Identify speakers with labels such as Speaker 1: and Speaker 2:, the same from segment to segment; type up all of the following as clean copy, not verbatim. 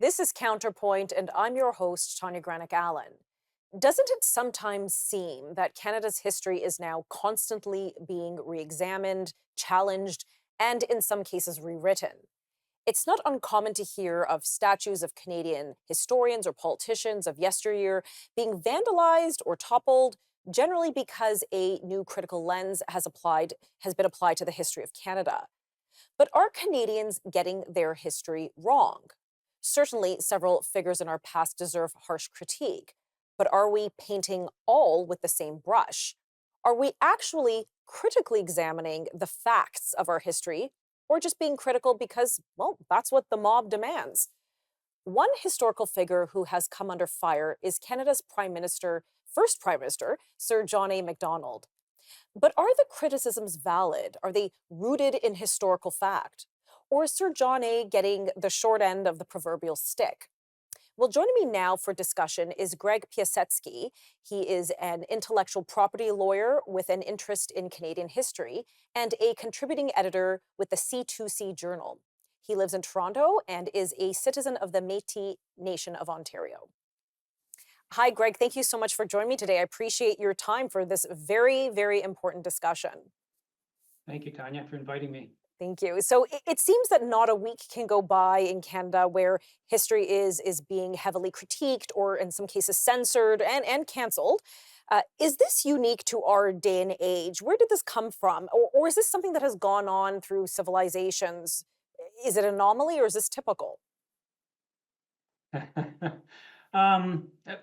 Speaker 1: This is Counterpoint, and I'm your host, Tanya Allen. Doesn't it sometimes seem that Canada's history is now constantly being re examined, challenged, and in some cases rewritten? It's not uncommon to hear of statues of Canadian historians or politicians of yesteryear being vandalized or toppled, generally because a new critical lens has been applied to the history of Canada. But are Canadians getting their history wrong? Certainly, several figures in our past deserve harsh critique, but are we painting all with the same brush? Are we actually critically examining the facts of our history, or just being critical because, well, that's what the mob demands? One historical figure who has come under fire is Canada's first Prime Minister, Sir John A MacDonald. But are the criticisms valid? Are they rooted in historical fact? Or is Sir John A getting the short end of the proverbial stick? Well, joining me now for discussion is Greg Piasetzki. He is an intellectual property lawyer with an interest in Canadian history and a contributing editor with the C2C Journal. He lives in Toronto and is a citizen of the Métis Nation of Ontario. Hi, Greg. Thank you so much for joining me today. I appreciate your time for this very, very important discussion.
Speaker 2: Thank you, Tanya, for inviting me.
Speaker 1: Thank you. So it seems that not a week can go by in Canada where history is being heavily critiqued or in some cases censored and canceled. Is this unique to our day and age? Where did this come from? Or is this something that has gone on through civilizations? Is it an anomaly or is this typical?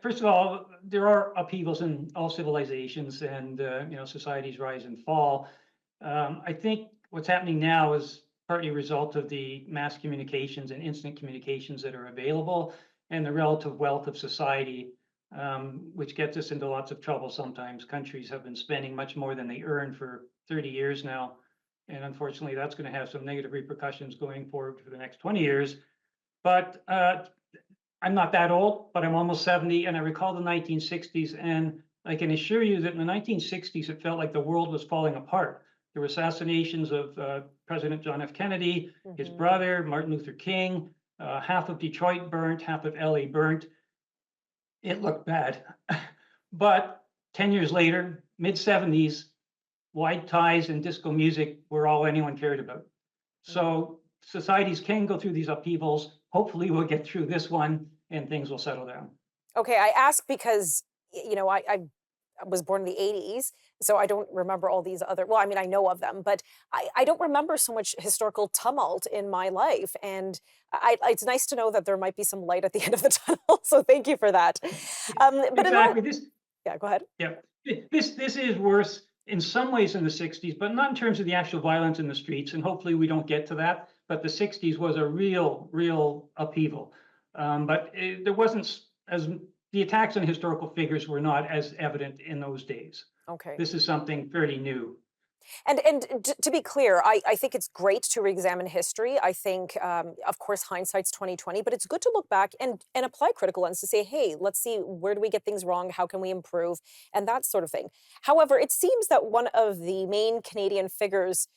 Speaker 2: First of all, there are upheavals in all civilizations, and societies rise and fall. I think what's happening now is partly a result of the mass communications and instant communications that are available, and the relative wealth of society, which gets us into lots of trouble sometimes. Countries have been spending much more than they earn for 30 years now, and unfortunately, that's going to have some negative repercussions going forward for the next 20 years. But I'm not that old, but I'm almost 70, and I recall the 1960s, and I can assure you that in the 1960s, it felt like the world was falling apart. There were assassinations of President John F. Kennedy, his brother, Martin Luther King, half of Detroit burnt, half of LA burnt. It looked bad. But 10 years later, mid-70s, white ties and disco music were all anyone cared about. So societies can go through these upheavals. Hopefully we'll get through this one and things will settle down.
Speaker 1: Okay, I ask because, I was born in the 80s, so I don't remember all these other, well, I mean, I know of them, but I don't remember so much historical tumult in my life. And it's nice to know that there might be some light at the end of the tunnel. So thank you for that. But in all,
Speaker 2: Exactly. This
Speaker 1: yeah, go ahead.
Speaker 2: Yeah, this is worse in some ways in the 60s, but not in terms of the actual violence in the streets. And hopefully we don't get to that. But the 60s was a real upheaval. There wasn't as the attacks on historical figures were not as evident in those days.
Speaker 1: Okay.
Speaker 2: This is something fairly new.
Speaker 1: To be clear, I think it's great to reexamine history. I think, of course, hindsight's 2020, but it's good to look back and apply critical lens to say, hey, let's see, where do we get things wrong? How can we improve? And that sort of thing. However, it seems that one of the main Canadian figures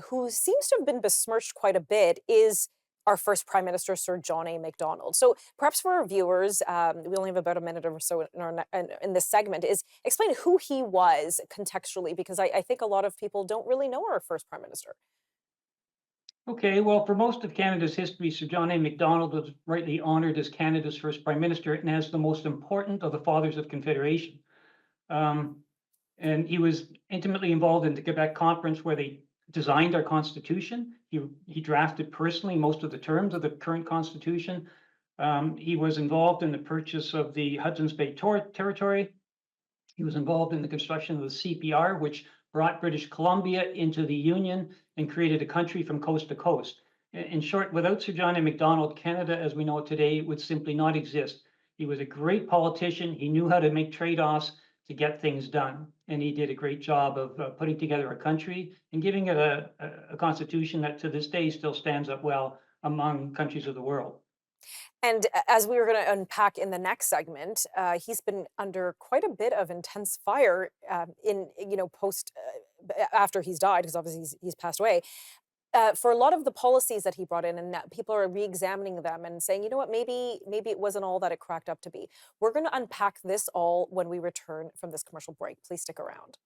Speaker 1: who seems to have been besmirched quite a bit is our first Prime Minister, Sir John A MacDonald. So perhaps for our viewers, we only have about a minute or so in this segment, is explain who he was contextually, because I think a lot of people don't really know our first Prime Minister.
Speaker 2: Okay, well, for most of Canada's history, Sir John A macdonald was rightly honored as Canada's first Prime Minister and as the most important of the Fathers of Confederation. And he was intimately involved in the Quebec Conference, where they designed our Constitution. He drafted personally most of the terms of the current Constitution. He was involved in the purchase of the Hudson's Bay Territory. He was involved in the construction of the CPR, which brought British Columbia into the Union and created a country from coast to coast. In short, without Sir John A macdonald, Canada as we know it today would simply not exist. He was a great politician. He knew how to make trade-offs to get things done. And he did a great job of putting together a country and giving it a constitution that to this day still stands up well among countries of the world.
Speaker 1: And as we were going to unpack in the next segment, he's been under quite a bit of intense fire in, post after he's died, because obviously he's passed away. for a lot of the policies that he brought in, and that people are re-examining them and saying, you know what, maybe it wasn't all that it cracked up to be. We're going to unpack this all when we return from this commercial break. Please stick around.